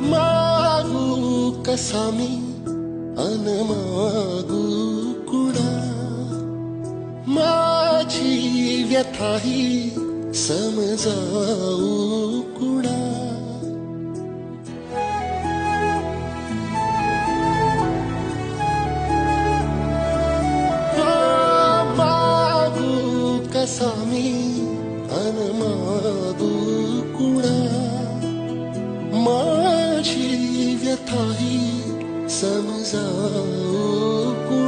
मागू कसा मी अन मागू कुणा, माझी व्यथा ही समजावू कुणा. मागू कसा मी अन मागू कुणा, माझी व्यथा ही समजावू कुणा.